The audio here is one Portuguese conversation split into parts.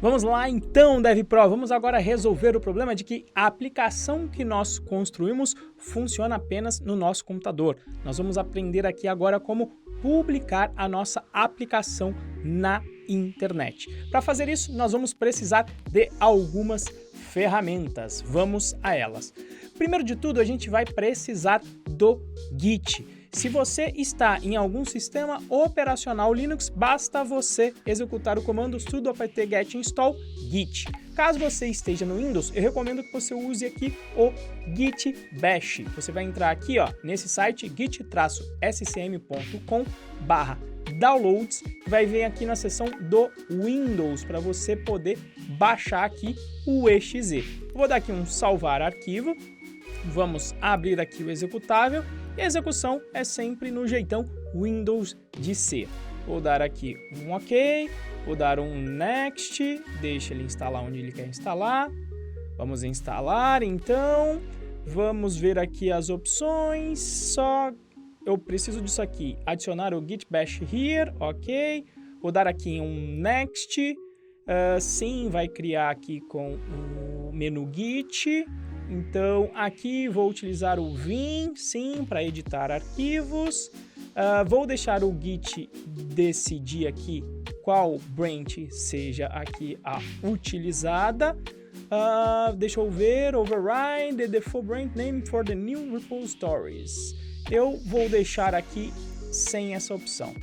Vamos lá então, DevPro, vamos agora resolver o problema de que a aplicação que nós construímos funciona apenas no nosso computador. Nós vamos aprender aqui agora como publicar a nossa aplicação na internet. Para fazer isso, nós vamos precisar de algumas ferramentas. Vamos a elas. Primeiro de tudo, a gente vai precisar do Git. Se você está em algum sistema operacional Linux, basta você executar o comando sudo apt-get install git. Caso você esteja no Windows, eu recomendo que você use aqui o git bash. Você vai entrar aqui, ó, nesse site git-scm.com/downloads, vai vir aqui na seção do Windows para você poder baixar aqui o exe. Eu vou dar aqui um salvar arquivo. Vamos abrir aqui o executável e a execução é sempre no jeitão Windows de ser. Vou dar aqui um OK, vou dar um Next, deixa ele instalar onde ele quer instalar. Vamos instalar então, vamos ver aqui as opções, só eu preciso disso aqui, adicionar o git bash here, OK, vou dar aqui um Next, sim, vai criar aqui com o menu Git. Então, aqui vou utilizar o Vim, sim, para editar arquivos. Vou deixar o Git decidir aqui qual branch seja aqui a utilizada. Deixa eu ver, override the default branch name for the new repositories. Eu vou deixar aqui sem essa opção.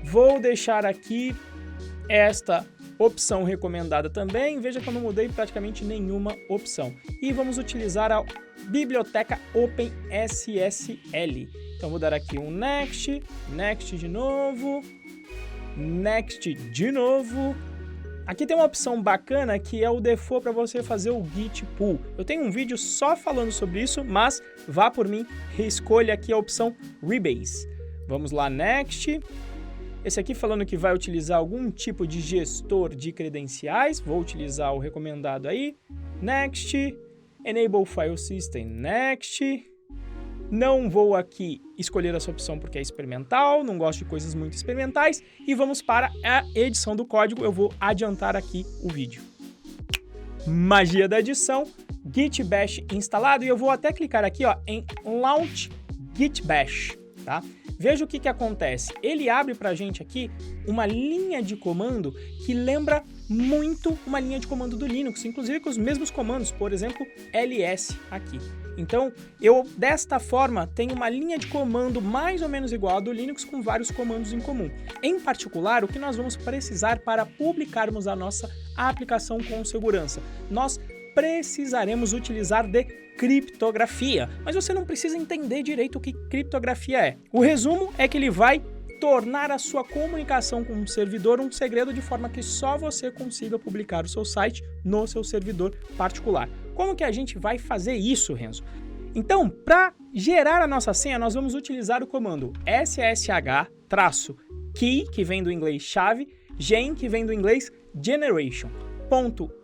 Vou deixar aqui esta opção recomendada também, veja que eu não mudei praticamente nenhuma opção. E vamos utilizar a biblioteca OpenSSL. Então vou dar aqui um Next, Next de novo, Next de novo. Aqui tem uma opção bacana que é o default para você fazer o Git pull. Eu tenho um vídeo só falando sobre isso, mas vá por mim e escolha aqui a opção Rebase. Vamos lá, Next. Esse aqui falando que vai utilizar algum tipo de gestor de credenciais, vou utilizar o recomendado aí, Next, Enable File System, Next, não vou aqui escolher essa opção porque é experimental, não gosto de coisas muito experimentais, e vamos para a edição do código, eu vou adiantar aqui o vídeo. Magia da edição, Git Bash instalado, e eu vou até clicar aqui ó, em Launch Git Bash, tá? Veja o que acontece, ele abre pra gente aqui uma linha de comando que lembra muito uma linha de comando do Linux, inclusive com os mesmos comandos, por exemplo, ls aqui. Então, eu desta forma tenho uma linha de comando mais ou menos igual a do Linux com vários comandos em comum. Em particular, o que nós vamos precisar para publicarmos a nossa aplicação com segurança? Nós precisaremos utilizar de criptografia, mas você não precisa entender direito o que criptografia é. O resumo é que ele vai tornar a sua comunicação com o servidor um segredo de forma que só você consiga publicar o seu site no seu servidor particular. Como que a gente vai fazer isso, Renzo? Então, para gerar a nossa senha, nós vamos utilizar o comando ssh-key, que vem do inglês chave, gen, que vem do inglês generation,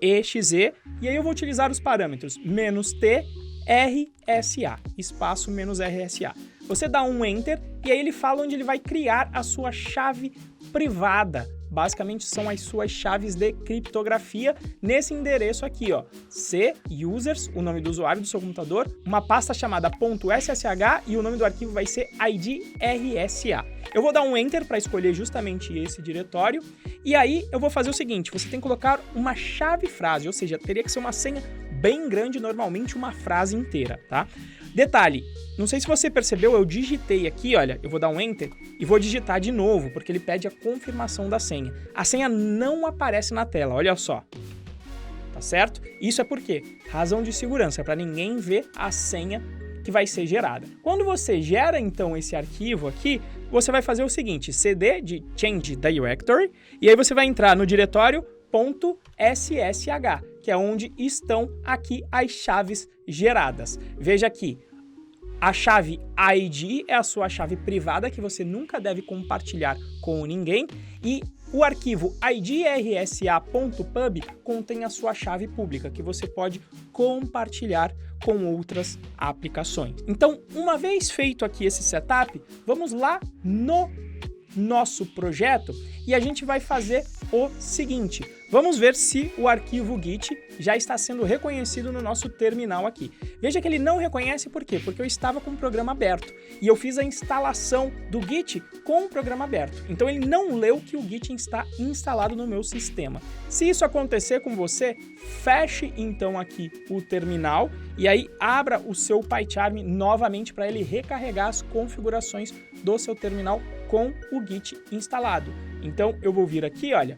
.exe, e aí eu vou utilizar os parâmetros "-t", RSA, espaço "-RSA". Você dá um Enter e aí ele fala onde ele vai criar a sua chave privada. Basicamente são as suas chaves de criptografia nesse endereço aqui, ó. C, users, o nome do usuário do seu computador, uma pasta chamada .ssh e o nome do arquivo vai ser id-rsa. Eu vou dar um Enter para escolher justamente esse diretório e aí eu vou fazer o seguinte, você tem que colocar uma chave frase, ou seja, teria que ser uma senha bem grande, normalmente uma frase inteira, tá? Detalhe, não sei se você percebeu, eu digitei aqui, olha, eu vou dar um Enter e vou digitar de novo, porque ele pede a confirmação da senha. A senha não aparece na tela, olha só. Tá certo? Isso é por quê? Razão de segurança, é para ninguém ver a senha que vai ser gerada. Quando você gera, então, esse arquivo aqui, você vai fazer o seguinte, cd de Change Directory, e aí você vai entrar no diretório .ssh, que é onde estão aqui as chaves geradas. Veja aqui, a chave ID é a sua chave privada que você nunca deve compartilhar com ninguém e o arquivo idrsa.pub contém a sua chave pública que você pode compartilhar com outras aplicações. Então, uma vez feito aqui esse setup, vamos lá no nosso projeto e a gente vai fazer o seguinte. Vamos ver se o arquivo Git já está sendo reconhecido no nosso terminal aqui. Veja que ele não reconhece por quê? Porque eu estava com o programa aberto e eu fiz a instalação do Git com o programa aberto. Então ele não leu que o Git está instalado no meu sistema. Se isso acontecer com você, feche então aqui o terminal e aí abra o seu PyCharm novamente para ele recarregar as configurações do seu terminal com o Git instalado. Então eu vou vir aqui, olha,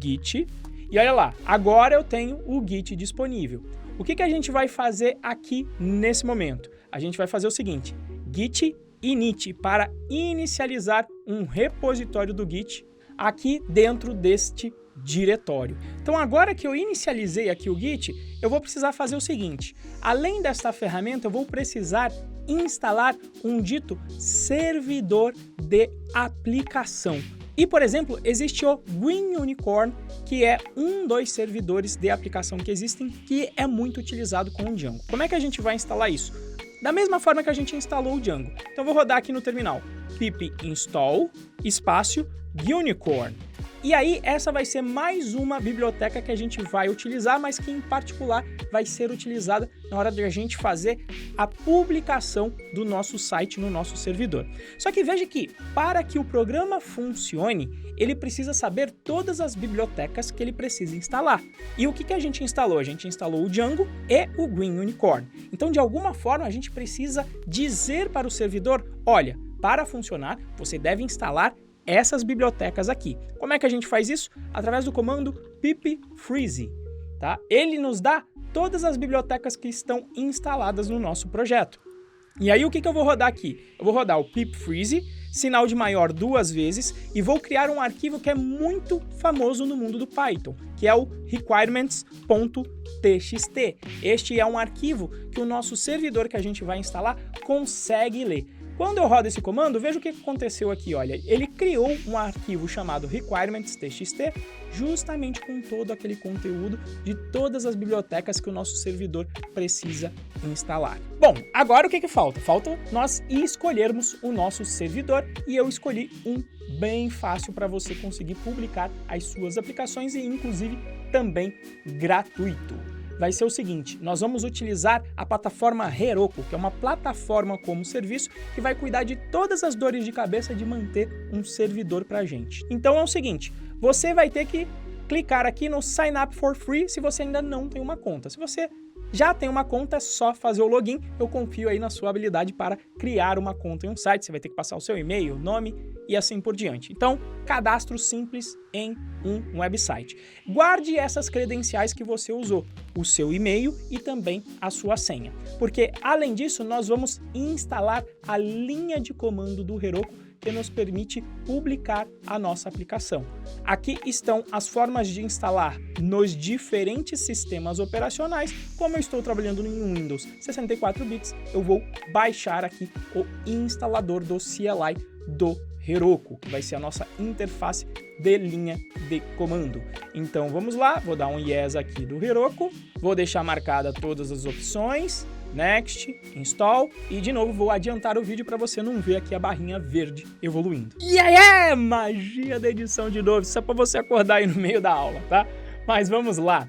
Git, e olha lá, agora eu tenho o Git disponível. O que a gente vai fazer aqui nesse momento? A gente vai fazer o seguinte, git init, para inicializar um repositório do Git aqui dentro deste diretório. Então agora que eu inicializei aqui o Git, eu vou precisar fazer o seguinte, além desta ferramenta eu vou precisar instalar um dito servidor de aplicação. E, por exemplo, existe o Green Unicorn, que é um dos servidores de aplicação que existem, que é muito utilizado com o Django. Como é que a gente vai instalar isso? Da mesma forma que a gente instalou o Django. Então, eu vou rodar aqui no terminal, pip install, espaço, unicorn. E aí, essa vai ser mais uma biblioteca que a gente vai utilizar, mas que em particular vai ser utilizada na hora de a gente fazer a publicação do nosso site no nosso servidor. Só que veja que, para que o programa funcione, ele precisa saber todas as bibliotecas que ele precisa instalar. E o que a gente instalou? A gente instalou o Django e o Green Unicorn. Então, de alguma forma, a gente precisa dizer para o servidor, olha, para funcionar, você deve instalar essas bibliotecas aqui. Como é que a gente faz isso? Através do comando pip freeze, tá? Ele nos dá todas as bibliotecas que estão instaladas no nosso projeto. E aí o que eu vou rodar aqui? Eu vou rodar o pip freeze, sinal de maior 2 vezes, e vou criar um arquivo que é muito famoso no mundo do Python, que é o requirements.txt. Este é um arquivo que o nosso servidor que a gente vai instalar consegue ler. Quando eu rodo esse comando, veja o que aconteceu aqui, olha, ele criou um arquivo chamado requirements.txt justamente com todo aquele conteúdo de todas as bibliotecas que o nosso servidor precisa instalar. Bom, agora o que falta? Falta nós escolhermos o nosso servidor e eu escolhi um bem fácil para você conseguir publicar as suas aplicações e inclusive também gratuito. Vai ser o seguinte, nós vamos utilizar a plataforma Heroku, que é uma plataforma como serviço que vai cuidar de todas as dores de cabeça de manter um servidor para a gente. Então é o seguinte, você vai ter que clicar aqui no Sign Up for Free se você ainda não tem uma conta. Se você já tem uma conta, é só fazer o login. Eu confio aí na sua habilidade para criar uma conta em um site. Você vai ter que passar o seu e-mail, nome e assim por diante. Então, cadastro simples em um website. Guarde essas credenciais que você usou, o seu e-mail e também a sua senha. Porque, além disso, nós vamos instalar a linha de comando do Heroku que nos permite publicar a nossa aplicação. Aqui estão as formas de instalar nos diferentes sistemas operacionais. Como eu estou trabalhando em Windows 64 bits, eu vou baixar aqui o instalador do CLI do Heroku, que vai ser a nossa interface de linha de comando. Então vamos lá, vou dar um yes aqui do Heroku, vou deixar marcada todas as opções, Next, Install, e de novo vou adiantar o vídeo para você não ver aqui a barrinha verde evoluindo. E aí, magia da edição de novo, isso é para você acordar aí no meio da aula, tá? Mas vamos lá.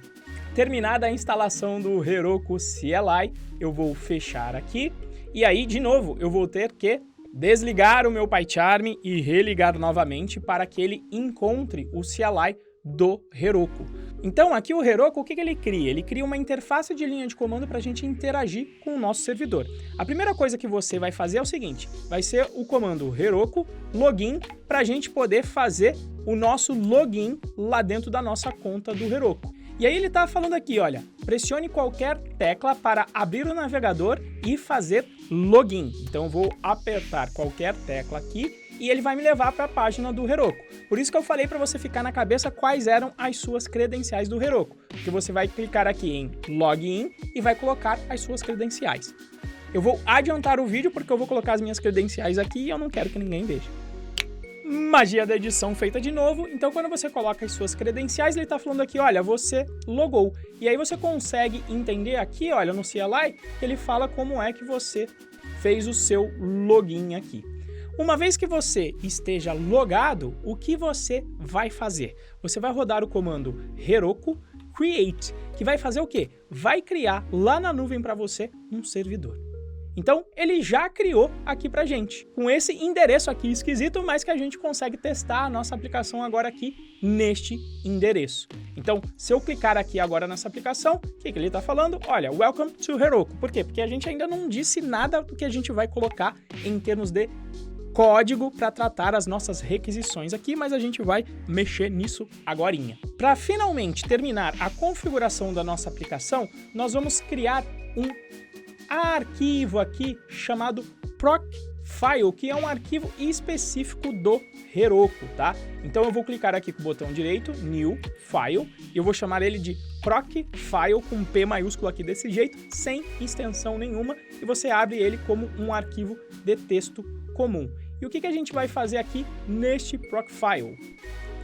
Terminada a instalação do Heroku CLI, eu vou fechar aqui, e aí, de novo, eu vou ter que desligar o meu PyCharm e religar novamente para que ele encontre o CLI do Heroku. Então aqui o Heroku, o que ele cria? Ele cria uma interface de linha de comando para a gente interagir com o nosso servidor. A primeira coisa que você vai fazer é o seguinte, vai ser o comando Heroku login para a gente poder fazer o nosso login lá dentro da nossa conta do Heroku. E aí ele está falando aqui, olha, pressione qualquer tecla para abrir o navegador e fazer login. Então eu vou apertar qualquer tecla aqui e ele vai me levar para a página do Heroku. Por isso que eu falei para você ficar na cabeça quais eram as suas credenciais do Heroku. Porque você vai clicar aqui em Login e vai colocar as suas credenciais. Eu vou adiantar o vídeo porque eu vou colocar as minhas credenciais aqui e eu não quero que ninguém veja. Magia da edição feita de novo. Então quando você coloca as suas credenciais, ele está falando aqui, olha, você logou. E aí você consegue entender aqui, olha, no CLI, ele fala como é que você fez o seu login aqui. Uma vez que você esteja logado, o que você vai fazer? Você vai rodar o comando Heroku create, que vai fazer o quê? Vai criar lá na nuvem para você um servidor. Então, ele já criou aqui pra gente, com esse endereço aqui esquisito, mas que a gente consegue testar a nossa aplicação agora aqui neste endereço. Então, se eu clicar aqui agora nessa aplicação, o que ele está falando? Olha, welcome to Heroku. Por quê? Porque a gente ainda não disse nada do que a gente vai colocar em termos de código para tratar as nossas requisições aqui, mas a gente vai mexer nisso agorinha. Para finalmente terminar a configuração da nossa aplicação, nós vamos criar um arquivo aqui chamado Procfile, que é um arquivo específico do Heroku, tá? Então eu vou clicar aqui com o botão direito, New File, e eu vou chamar ele de Procfile com P maiúsculo aqui desse jeito, sem extensão nenhuma, e você abre ele como um arquivo de texto comum. E o que a gente vai fazer aqui neste Procfile?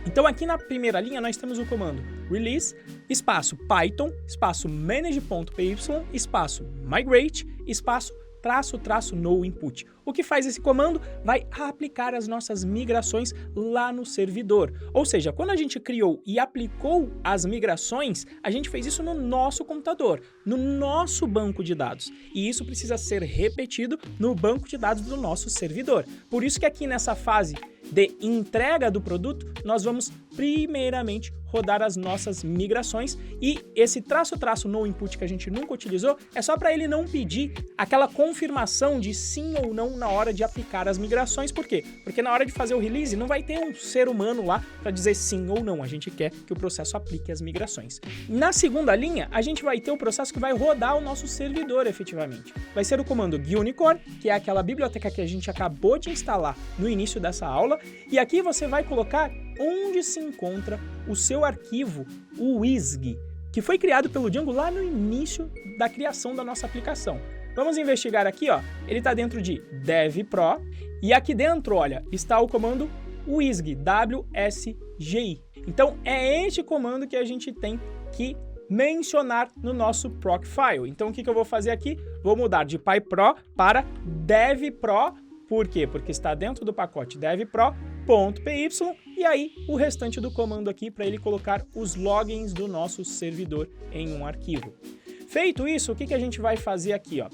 Então aqui na primeira linha nós temos o comando release, espaço Python, espaço manage.py, espaço migrate, espaço -- no input. O que faz esse comando? Vai aplicar as nossas migrações lá no servidor. Ou seja, quando a gente criou e aplicou as migrações, a gente fez isso no nosso computador, no nosso banco de dados. E isso precisa ser repetido no banco de dados do nosso servidor. Por isso que aqui nessa fase de entrega do produto, nós vamos primeiramente rodar as nossas migrações e esse -- no input que a gente nunca utilizou é só para ele não pedir aquela confirmação de sim ou não na hora de aplicar as migrações. Por quê? Porque na hora de fazer o release não vai ter um ser humano lá para dizer sim ou não, a gente quer que o processo aplique as migrações. Na segunda linha, a gente vai ter o processo que vai rodar o nosso servidor efetivamente. Vai ser o comando Unicorn, que é aquela biblioteca que a gente acabou de instalar no início dessa aula, e aqui você vai colocar onde se encontra o seu arquivo, o WSGI, que foi criado pelo Django lá no início da criação da nossa aplicação. Vamos investigar aqui, ó. Ele está dentro de DevPro, e aqui dentro, olha, está o comando WSGI, WSGI. Então, é este comando que a gente tem que mencionar no nosso Procfile. Então, o que eu vou fazer aqui? Vou mudar de PyPro para DevPro. Por quê? Porque está dentro do pacote devpro.py e aí o restante do comando aqui para ele colocar os logins do nosso servidor em um arquivo. Feito isso, o que a gente vai fazer aqui, ó?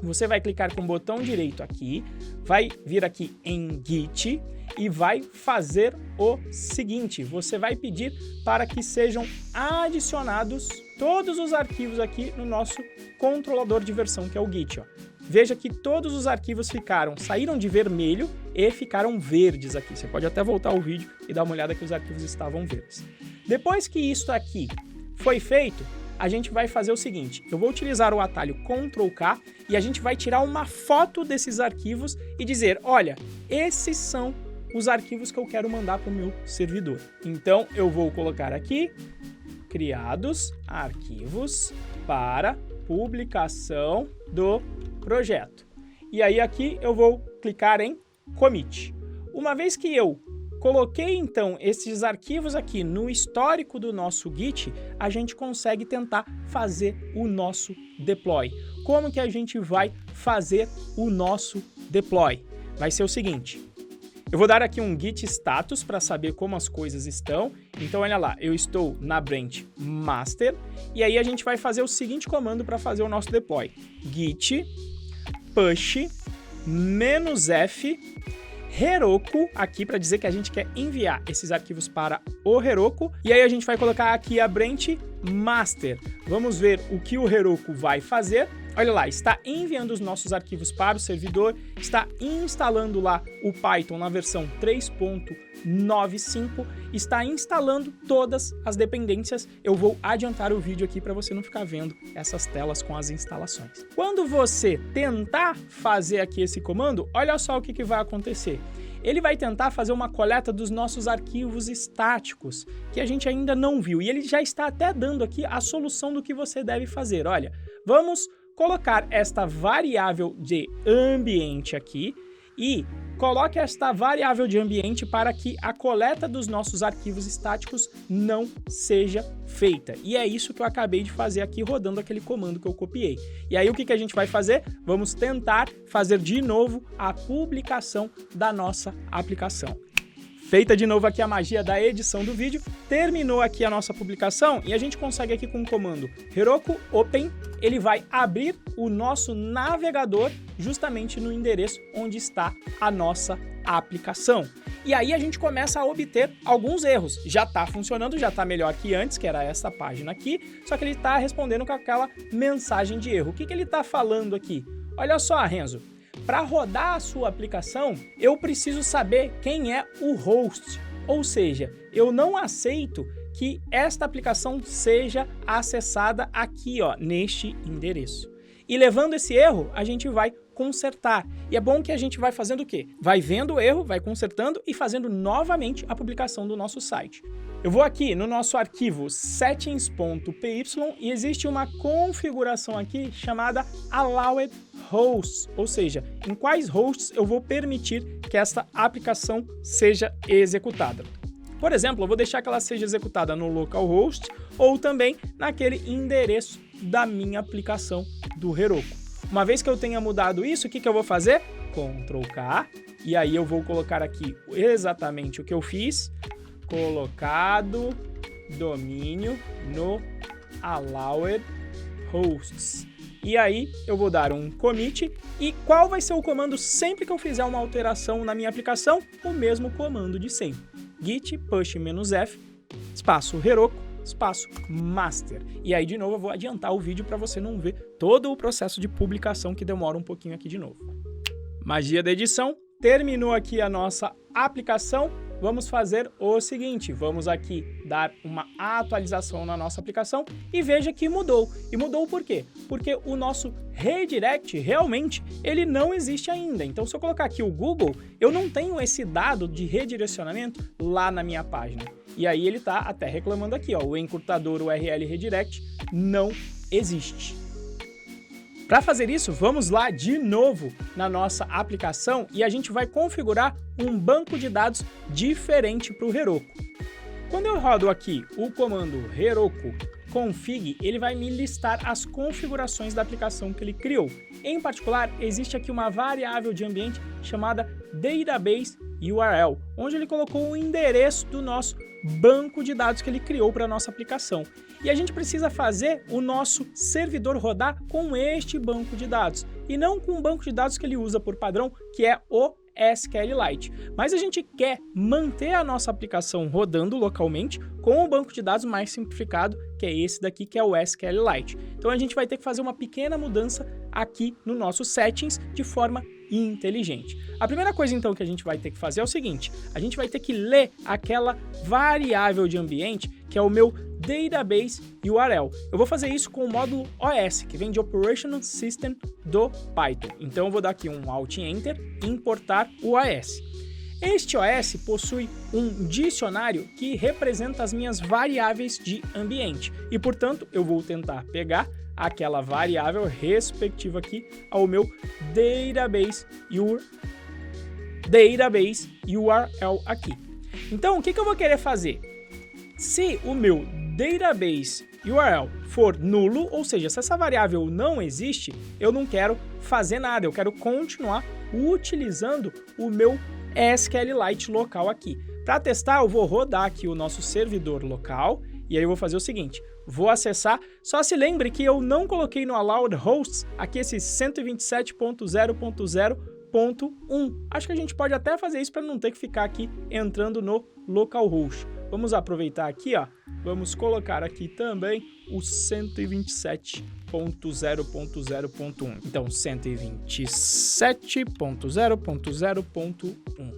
Você vai clicar com o botão direito aqui, vai vir aqui em Git e vai fazer o seguinte, você vai pedir para que sejam adicionados todos os arquivos aqui no nosso controlador de versão, que é o Git, ó. Veja que todos os arquivos saíram de vermelho e ficaram verdes aqui. Você pode até voltar o vídeo e dar uma olhada que os arquivos estavam verdes. Depois que isso aqui foi feito, a gente vai fazer o seguinte, eu vou utilizar o atalho Ctrl+K e a gente vai tirar uma foto desses arquivos e dizer, olha, esses são os arquivos que eu quero mandar para o meu servidor. Então, eu vou colocar aqui, criados arquivos para publicação do projeto. E aí aqui eu vou clicar em Commit. Uma vez que eu coloquei então esses arquivos aqui no histórico do nosso Git, a gente consegue tentar fazer o nosso deploy. Como que a gente vai fazer o nosso deploy? Vai ser o seguinte, eu vou dar aqui um git status para saber como as coisas estão. Então, olha lá, eu estou na branch master. E aí a gente vai fazer o seguinte comando para fazer o nosso deploy. Git push -f Heroku, aqui para dizer que a gente quer enviar esses arquivos para o Heroku. E aí a gente vai colocar aqui a branch master. Vamos ver o que o Heroku vai fazer. Olha lá, está enviando os nossos arquivos para o servidor, está instalando lá o Python na versão 3.95, está instalando todas as dependências. Eu vou adiantar o vídeo aqui para você não ficar vendo essas telas com as instalações. Quando você tentar fazer aqui esse comando, olha só o que vai acontecer. Ele vai tentar fazer uma coleta dos nossos arquivos estáticos, que a gente ainda não viu, e ele já está até dando aqui a solução do que você deve fazer. Olha, vamos colocar esta variável de ambiente aqui e coloque esta variável de ambiente para que a coleta dos nossos arquivos estáticos não seja feita. E é isso que eu acabei de fazer aqui, rodando aquele comando que eu copiei. E aí o que a gente vai fazer? Vamos tentar fazer de novo a publicação da nossa aplicação. Feita de novo aqui a magia da edição do vídeo, terminou aqui a nossa publicação e a gente consegue aqui com o comando Heroku Open, ele vai abrir o nosso navegador justamente no endereço onde está a nossa aplicação. E aí a gente começa a obter alguns erros. Já está funcionando, já está melhor que antes, que era essa página aqui, só que ele está respondendo com aquela mensagem de erro. O que ele está falando aqui? Olha só, Renzo. Para rodar a sua aplicação, eu preciso saber quem é o host, ou seja, eu não aceito que esta aplicação seja acessada aqui, ó, neste endereço. E levando esse erro, a gente vai consertar. E é bom que a gente vai fazendo o quê? Vai vendo o erro, vai consertando e fazendo novamente a publicação do nosso site. Eu vou aqui no nosso arquivo settings.py e existe uma configuração aqui chamada Allowed Hosts, ou seja, em quais hosts eu vou permitir que esta aplicação seja executada. Por exemplo, eu vou deixar que ela seja executada no localhost ou também naquele endereço da minha aplicação do Heroku. Uma vez que eu tenha mudado isso, o que eu vou fazer? Ctrl K, e aí eu vou colocar aqui exatamente o que eu fiz, colocado domínio no Allowed Hosts. E aí eu vou dar um commit, e qual vai ser o comando sempre que eu fizer uma alteração na minha aplicação? O mesmo comando de sempre. Git push-f, espaço Heroku, espaço master. E aí de novo eu vou adiantar o vídeo para você não ver todo o processo de publicação que demora um pouquinho aqui de novo. Magia da edição, terminou aqui a nossa aplicação. Vamos fazer o seguinte, vamos aqui dar uma atualização na nossa aplicação e veja que mudou. E mudou por quê? Porque o nosso redirect realmente ele não existe ainda. Então se eu colocar aqui o Google, eu não tenho esse dado de redirecionamento lá na minha página. E aí ele está até reclamando aqui, ó, o encurtador URL redirect não existe. Para fazer isso, vamos lá de novo na nossa aplicação e a gente vai configurar um banco de dados diferente para o Heroku. Quando eu rodo aqui o comando Heroku config, ele vai me listar as configurações da aplicação que ele criou. Em particular, existe aqui uma variável de ambiente chamada database URL, onde ele colocou o endereço do nosso banco de dados que ele criou para a nossa aplicação. E a gente precisa fazer o nosso servidor rodar com este banco de dados, e não com o banco de dados que ele usa por padrão, que é o SQLite. Mas a gente quer manter a nossa aplicação rodando localmente com o banco de dados mais simplificado, que é esse daqui, que é o SQLite. Então a gente vai ter que fazer uma pequena mudança aqui no nosso settings de forma inteligente. A primeira coisa então que a gente vai ter que fazer é o seguinte, a gente vai ter que ler aquela variável de ambiente que é o meu database URL. Eu vou fazer isso com o módulo OS, que vem de Operational System do Python. Então eu vou dar aqui um Alt Enter e importar o OS. Este OS possui um dicionário que representa as minhas variáveis de ambiente e, portanto, eu vou tentar pegar aquela variável respectiva aqui ao meu database URL aqui. Então, o que eu vou querer fazer? Se o meu database URL for nulo, ou seja, se essa variável não existe, eu não quero fazer nada, eu quero continuar utilizando o meu SQLite local aqui. Para testar, eu vou rodar aqui o nosso servidor local e aí eu vou fazer o seguinte, vou acessar, só se lembre que eu não coloquei no Allowed Hosts aqui esse 127.0.0.1. Acho que a gente pode até fazer isso para não ter que ficar aqui entrando no localhost. Vamos aproveitar aqui, ó, vamos colocar aqui também o 127.0.0.1. Então, 127.0.0.1.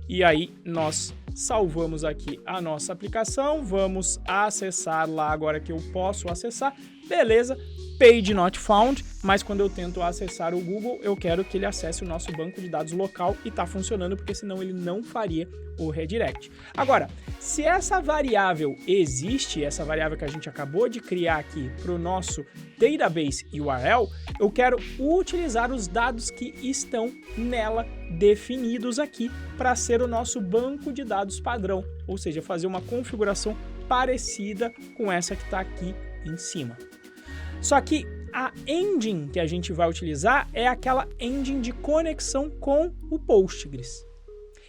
E aí, nós salvamos aqui a nossa aplicação, vamos acessar lá agora que eu posso acessar. beleza, page not found, mas quando eu tento acessar o Google, eu quero que ele acesse o nosso banco de dados local e está funcionando, porque senão ele não faria o redirect. Agora, se essa variável existe, essa variável que a gente acabou de criar aqui para o nosso database URL, eu quero utilizar os dados que estão nela definidos aqui para ser o nosso banco de dados padrão, ou seja, fazer uma configuração parecida com essa que está aqui em cima. Só que a engine que a gente vai utilizar é aquela engine de conexão com o Postgres.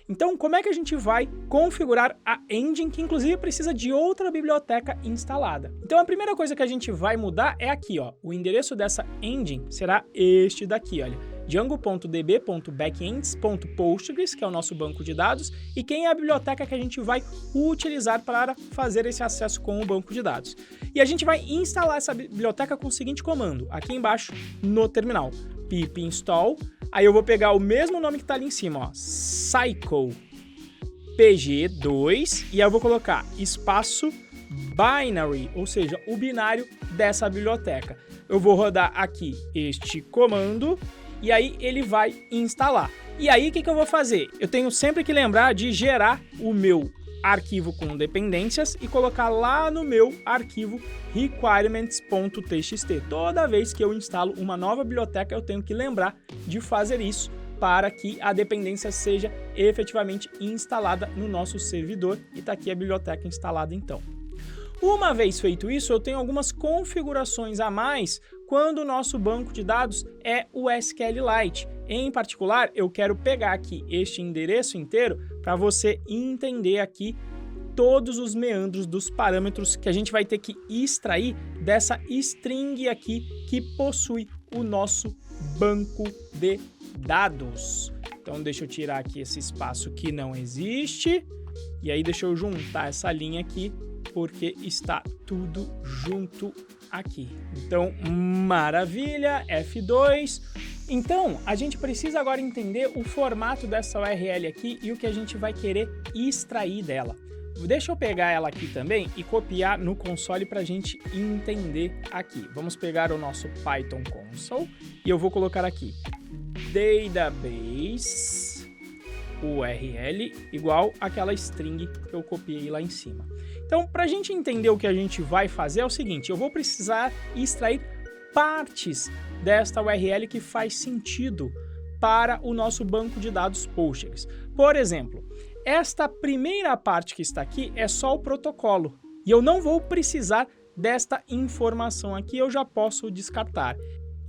Então, como é que a gente vai configurar a engine, que inclusive precisa de outra biblioteca instalada? Então, a primeira coisa que a gente vai mudar é aqui, ó. O endereço dessa engine será este daqui, olha. django.db.backends.postgres, que é o nosso banco de dados, e quem é a biblioteca que a gente vai utilizar para fazer esse acesso com o banco de dados. E a gente vai instalar essa biblioteca com o seguinte comando, aqui embaixo no terminal, pip install, aí eu vou pegar o mesmo nome que está ali em cima, ó, cycle pg2, e aí eu vou colocar espaço binary, ou seja, o binário dessa biblioteca. Eu vou rodar aqui este comando, e aí ele vai instalar. E aí o que eu vou fazer? Eu tenho sempre que lembrar de gerar o meu arquivo com dependências e colocar lá no meu arquivo requirements.txt. Toda vez que eu instalo uma nova biblioteca, eu tenho que lembrar de fazer isso para que a dependência seja efetivamente instalada no nosso servidor. E está aqui a biblioteca instalada então. Uma vez feito isso, eu tenho algumas configurações a mais quando o nosso banco de dados é o SQLite. Em particular, eu quero pegar aqui este endereço inteiro para você entender aqui todos os meandros dos parâmetros que a gente vai ter que extrair dessa string aqui que possui o nosso banco de dados. Então, deixa eu tirar aqui esse espaço que não existe e aí deixa eu juntar essa linha aqui, porque está tudo junto aqui. Então, maravilha, F2. Então, a gente precisa agora entender o formato dessa URL aqui e o que a gente vai querer extrair dela. Deixa eu pegar ela aqui também e copiar no console para a gente entender aqui. Vamos pegar o nosso Python console e eu vou colocar aqui database URL igual aquela string que eu copiei lá em cima. Então, para a gente entender o que a gente vai fazer é o seguinte, eu vou precisar extrair partes desta URL que faz sentido para o nosso banco de dados Postgres. Por exemplo, esta primeira parte que está aqui é só o protocolo e eu não vou precisar desta informação aqui, eu já posso descartar.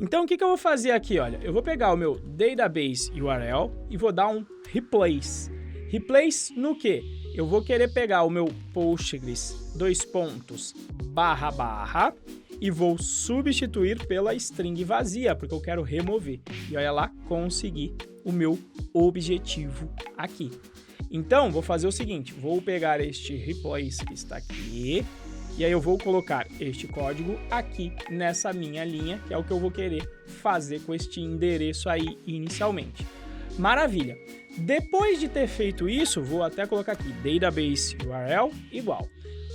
Então, o que eu vou fazer aqui? Olha, eu vou pegar o meu database URL e vou dar um replace. Replace no quê? Eu vou querer pegar o meu Postgres // e vou substituir pela string vazia, porque eu quero remover. E olha lá, consegui o meu objetivo aqui. Então, vou fazer o seguinte, vou pegar este replace que está aqui, e aí eu vou colocar este código aqui nessa minha linha, que é o que eu vou querer fazer com este endereço aí inicialmente. Maravilha! Depois de ter feito isso, vou até colocar aqui database URL igual.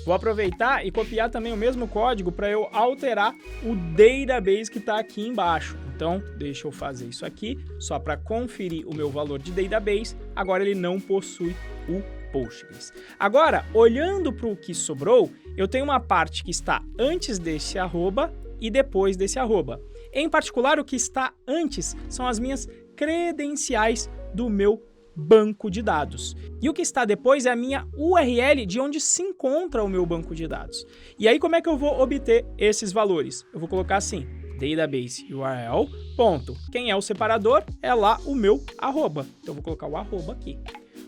Vou aproveitar e copiar também o mesmo código para eu alterar o database que está aqui embaixo. Então, deixa eu fazer isso aqui, só para conferir o meu valor de database. Agora ele não possui o Postgres. Agora, olhando para o que sobrou, eu tenho uma parte que está antes desse arroba e depois desse arroba. Em particular, o que está antes são as minhas credenciais do meu banco de dados. E o que está depois é a minha URL de onde se encontra o meu banco de dados. E aí, como é que eu vou obter esses valores? Eu vou colocar assim, database URL, ponto. Quem é o separador? É lá o meu arroba. Então, eu vou colocar o arroba aqui.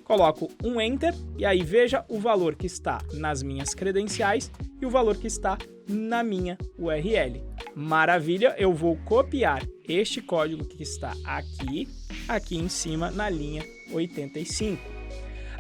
Coloco um Enter e aí veja o valor que está nas minhas credenciais e o valor que está na minha URL. Maravilha, eu vou copiar este código que está aqui em cima na linha 85.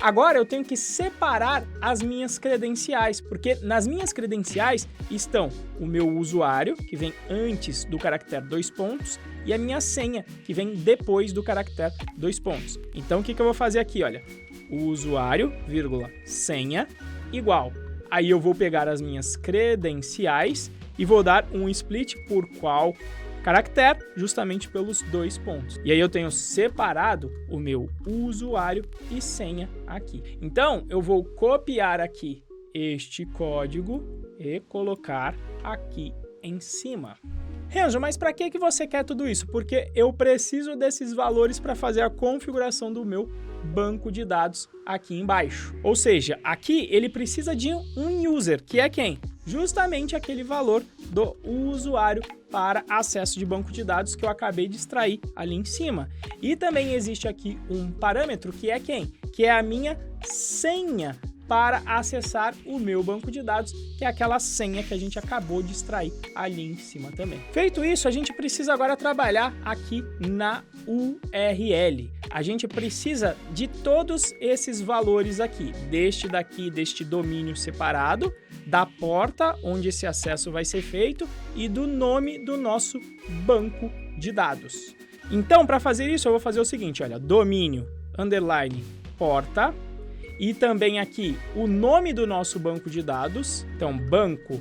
Agora eu tenho que separar as minhas credenciais, porque nas minhas credenciais estão o meu usuário, que vem antes do caractere 2 pontos, e a minha senha, que vem depois do caractere 2 pontos. Então o que eu vou fazer aqui? Olha, o usuário, vírgula, senha, igual. Aí eu vou pegar as minhas credenciais e vou dar um split por qual caractere, justamente pelos 2 pontos. E aí eu tenho separado o meu usuário e senha aqui. Então, eu vou copiar aqui este código e colocar aqui em cima. Renzo, mas para que você quer tudo isso? Porque eu preciso desses valores para fazer a configuração do meu banco de dados aqui embaixo. Ou seja, aqui ele precisa de um user, que é quem? Justamente aquele valor do usuário para acesso de banco de dados que eu acabei de extrair ali em cima. E também existe aqui um parâmetro que é quem? Que é a minha senha para acessar o meu banco de dados, que é aquela senha que a gente acabou de extrair ali em cima também. Feito isso, a gente precisa agora trabalhar aqui na URL. A gente precisa de todos esses valores aqui, deste domínio separado, da porta onde esse acesso vai ser feito e do nome do nosso banco de dados. Então, para fazer isso, eu vou fazer o seguinte, olha, domínio, underline, porta, e também aqui o nome do nosso banco de dados, então banco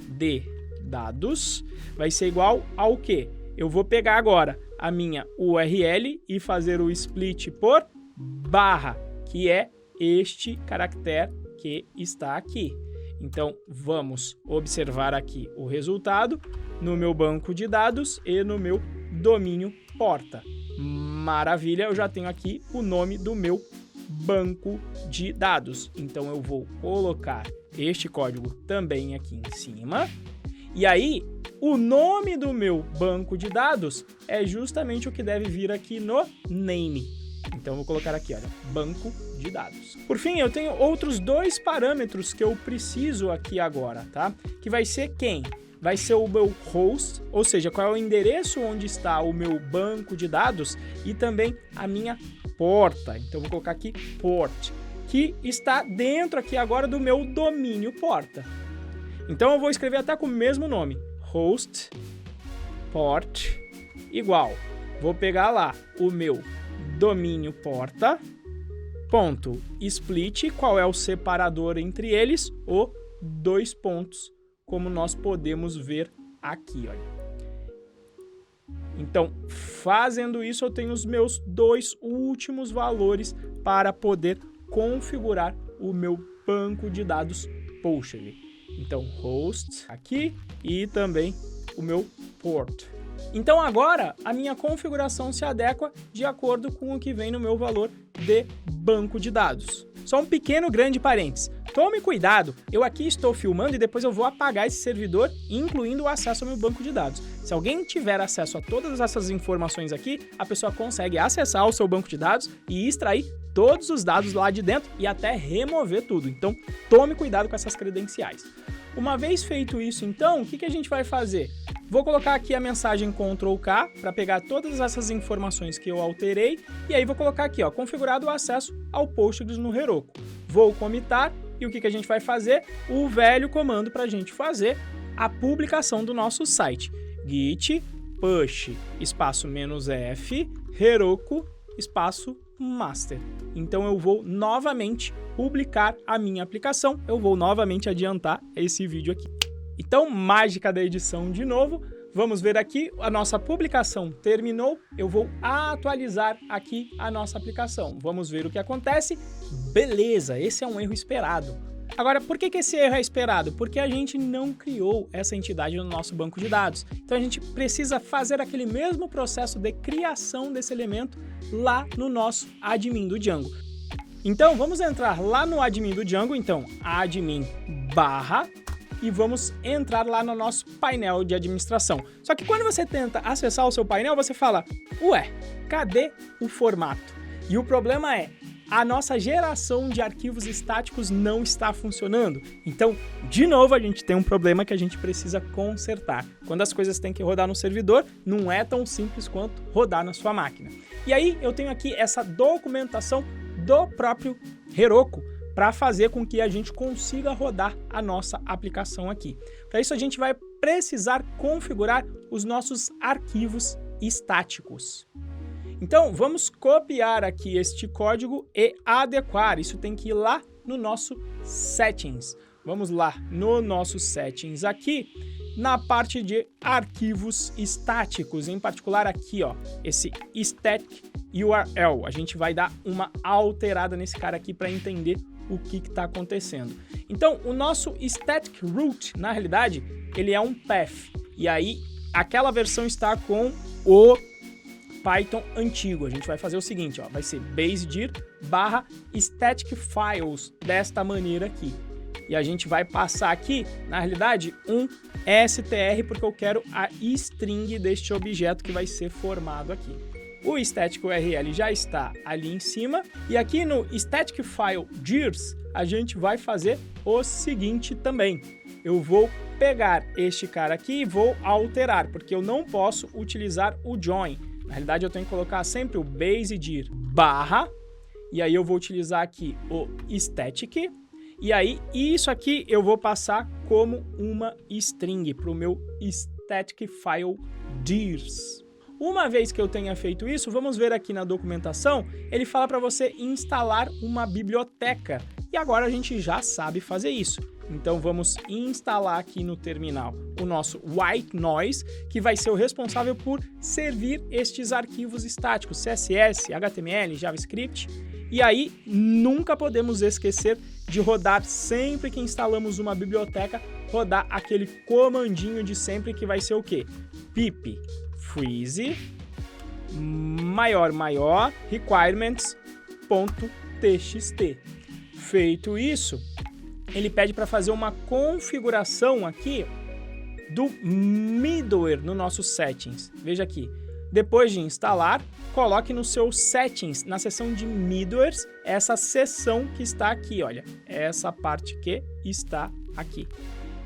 de dados, vai ser igual ao quê? Eu vou pegar agora a minha URL e fazer o split por barra, que é este caractere que está aqui. Então, vamos observar aqui o resultado no meu banco de dados e no meu domínio porta. Maravilha, eu já tenho aqui o nome do meu banco de dados. Então, eu vou colocar este código também aqui em cima. E aí, o nome do meu banco de dados é justamente o que deve vir aqui no name. Então, eu vou colocar aqui, olha, banco de dados. Por fim, eu tenho outros 2 parâmetros que eu preciso aqui agora, tá? Que vai ser quem? Vai ser o meu host, ou seja, qual é o endereço onde está o meu banco de dados e também a minha porta. Então, eu vou colocar aqui port, que está dentro aqui agora do meu domínio porta. Então, eu vou escrever até com o mesmo nome, host port igual. Vou pegar lá o meu domínio porta, ponto split, qual é o separador entre eles? O 2 pontos, como nós podemos ver aqui, olha. Então, fazendo isso, eu tenho os meus 2 últimos valores para poder configurar o meu banco de dados Postgre. Então, host aqui e também o meu port. Então, agora, a minha configuração se adequa de acordo com o que vem no meu valor de banco de dados. Só um pequeno grande parênteses. Tome cuidado, eu aqui estou filmando e depois eu vou apagar esse servidor, incluindo o acesso ao meu banco de dados. Se alguém tiver acesso a todas essas informações aqui, a pessoa consegue acessar o seu banco de dados e extrair todos os dados lá de dentro e até remover tudo. Então, tome cuidado com essas credenciais. Uma vez feito isso, então, o que a gente vai fazer? Vou colocar aqui a mensagem Ctrl+K para pegar todas essas informações que eu alterei e aí vou colocar aqui, ó, configurado o acesso ao Postgres no Heroku. Vou comitar e o que a gente vai fazer? O velho comando para a gente fazer a publicação do nosso site. Git push espaço "-f Heroku espaço master. Então eu vou novamente publicar a minha aplicação, eu vou novamente adiantar esse vídeo aqui. Então, mágica da edição de novo, vamos ver aqui, a nossa publicação terminou, eu vou atualizar aqui a nossa aplicação. Vamos ver o que acontece. Beleza, esse é um erro esperado. Agora, por que esse erro é esperado? Porque a gente não criou essa entidade no nosso banco de dados. Então, a gente precisa fazer aquele mesmo processo de criação desse elemento lá no nosso admin do Django. Então, vamos entrar lá no admin do Django, então, admin barra, e vamos entrar lá no nosso painel de administração. Só que quando você tenta acessar o seu painel, você fala, ué, cadê o formato? E o problema é, a nossa geração de arquivos estáticos não está funcionando. Então, de novo, a gente tem um problema que a gente precisa consertar. Quando as coisas têm que rodar no servidor, não é tão simples quanto rodar na sua máquina. E aí, eu tenho aqui essa documentação do próprio Heroku para fazer com que a gente consiga rodar a nossa aplicação aqui. Para isso, a gente vai precisar configurar os nossos arquivos estáticos. Então, vamos copiar aqui este código e adequar. Isso tem que ir lá no nosso Settings. Vamos lá no nosso Settings aqui. na parte de arquivos estáticos, em particular aqui, ó, esse static URL. A gente vai dar uma alterada nesse cara aqui para entender o que está acontecendo. Então, o nosso static root, na realidade, ele é um path. E aí, aquela versão está com o Python antigo. A gente vai fazer o seguinte, ó, vai ser basedir barra static files, desta maneira aqui. E a gente vai passar aqui, na realidade, um str, porque eu quero a string deste objeto que vai ser formado aqui. O static URL já está ali em cima. E aqui no static file dirs, a gente vai fazer o seguinte também. Eu vou pegar este cara aqui e vou alterar, porque eu não posso utilizar o join. Na realidade, eu tenho que colocar sempre o basedir barra, e aí eu vou utilizar aqui o static, e aí isso aqui eu vou passar como uma string para o meu static file dirs. Uma vez que eu tenha feito isso, vamos ver aqui na documentação, ele fala para você instalar uma biblioteca. E agora a gente já sabe fazer isso. Então vamos instalar aqui no terminal o nosso white noise, que vai ser o responsável por servir estes arquivos estáticos, CSS, HTML, JavaScript. E aí nunca podemos esquecer de rodar sempre que instalamos uma biblioteca, rodar aquele comandinho de sempre que vai ser o quê? Pip freeze maior requirements.txt. Feito isso, ele pede para fazer uma configuração aqui do middleware no nosso settings. Veja aqui, depois de instalar, coloque no seu settings, na seção de middlewares, essa seção que está aqui, olha, essa parte que está aqui.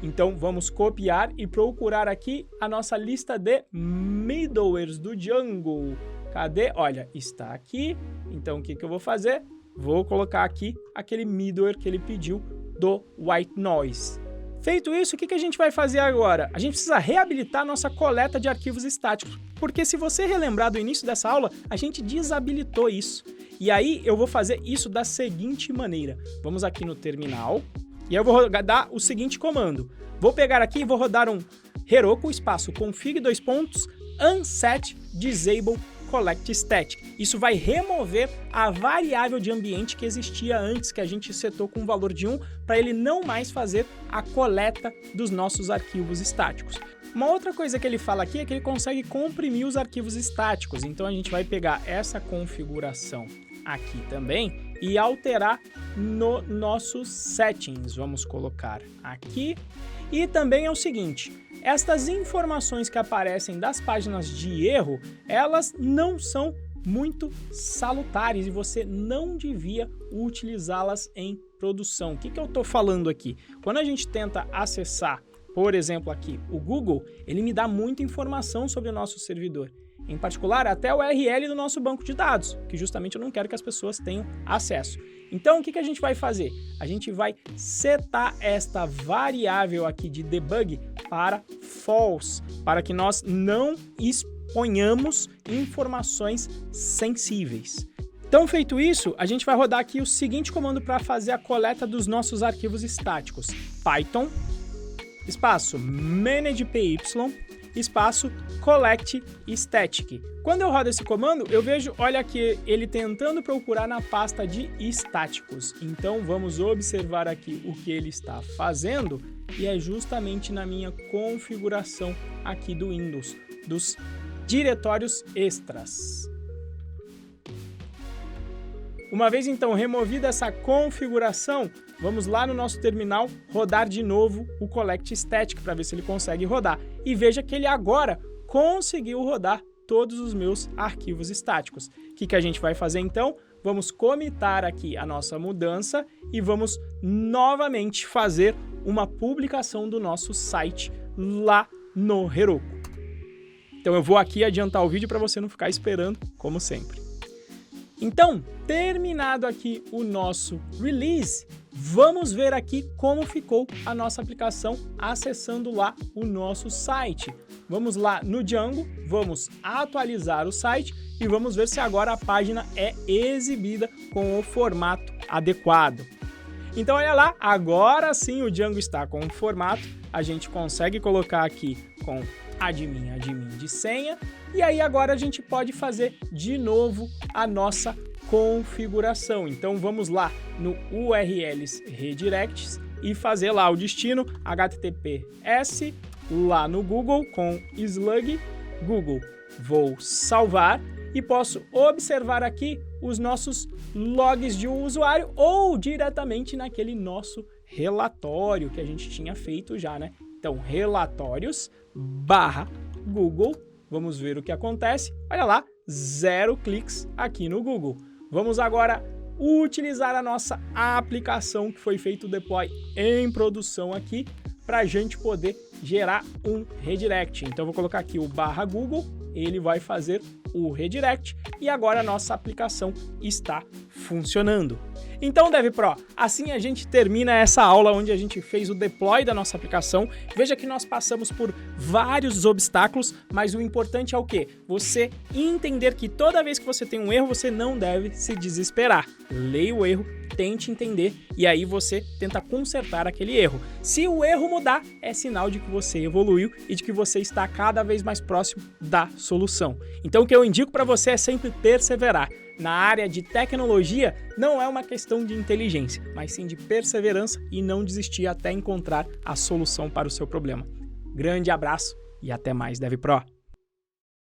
Então vamos copiar e procurar aqui a nossa lista de middlewares do Django. Cadê? Olha, está aqui. Então o que eu vou fazer? Vou colocar aqui aquele middleware que ele pediu do white noise. Feito isso, o que a gente vai fazer agora? A gente precisa reabilitar a nossa coleta de arquivos estáticos, porque se você relembrar do início dessa aula, a gente desabilitou isso. E aí eu vou fazer isso da seguinte maneira. Vamos aqui no terminal, e eu vou dar o seguinte comando. Vou pegar aqui e vou rodar um Heroku espaço config unset disable collect static. Isso vai remover a variável de ambiente que existia antes, que a gente setou com um valor de 1, para ele não mais fazer a coleta dos nossos arquivos estáticos. Uma outra coisa que ele fala aqui é que ele consegue comprimir os arquivos estáticos. Então a gente vai pegar essa configuração aqui também e alterar no nosso settings. Vamos colocar aqui. E também é o seguinte, estas informações que aparecem das páginas de erro, elas não são muito salutares e você não devia utilizá-las em produção. O que eu estou falando aqui? Quando a gente tenta acessar, por exemplo, aqui o Google, ele me dá muita informação sobre o nosso servidor. Em particular, até o URL do nosso banco de dados, que justamente eu não quero que as pessoas tenham acesso. Então, o que a gente vai fazer? A gente vai setar esta variável aqui de debug para false, para que nós não exponhamos informações sensíveis. Então, feito isso, a gente vai rodar aqui o seguinte comando para fazer a coleta dos nossos arquivos estáticos. Python, espaço managepy, espaço collect static. Quando eu rodo esse comando, eu vejo, olha aqui, ele tentando procurar na pasta de estáticos. Então vamos observar aqui o que ele está fazendo e é justamente na minha configuração aqui do Windows, dos diretórios extras. Uma vez então removida essa configuração, vamos lá no nosso terminal rodar de novo o collect static para ver se ele consegue rodar. E veja que ele agora conseguiu rodar todos os meus arquivos estáticos. O que a gente vai fazer então? Vamos comitar aqui a nossa mudança e vamos novamente fazer uma publicação do nosso site lá no Heroku. Então eu vou aqui adiantar o vídeo para você não ficar esperando, como sempre. Então, terminado aqui o nosso release, vamos ver aqui como ficou a nossa aplicação acessando lá o nosso site. Vamos lá no Django, vamos atualizar o site e vamos ver se agora a página é exibida com o formato adequado. Então olha lá, agora sim o Django está com o formato a gente consegue colocar aqui com admin de senha, e aí agora a gente pode fazer de novo a nossa configuração. Então vamos lá no URLs redirects e fazer lá o destino HTTPS lá no Google com slug Google. Vou salvar e posso observar aqui os nossos logs de um usuário ou diretamente naquele nosso relatório que a gente tinha feito já, né? Então, relatórios/Google, vamos ver o que acontece. Olha lá, 0 cliques aqui no Google. Vamos agora utilizar a nossa aplicação que foi feito o deploy em produção aqui para a gente poder gerar um redirect. Então, vou colocar aqui o /Google, ele vai fazer o redirect e agora a nossa aplicação está funcionando. Então, DevPro, assim a gente termina essa aula onde a gente fez o deploy da nossa aplicação. Veja que nós passamos por vários obstáculos, mas o importante é o quê? Você entender que toda vez que você tem um erro, você não deve se desesperar. Leia o erro, tente entender e aí você tenta consertar aquele erro. Se o erro mudar, é sinal de que você evoluiu e de que você está cada vez mais próximo da solução. Então, o que eu indico para você é sempre perseverar. Na área de tecnologia, não é uma questão de inteligência, mas sim de perseverança e não desistir até encontrar a solução para o seu problema. Grande abraço e até mais, DevPro!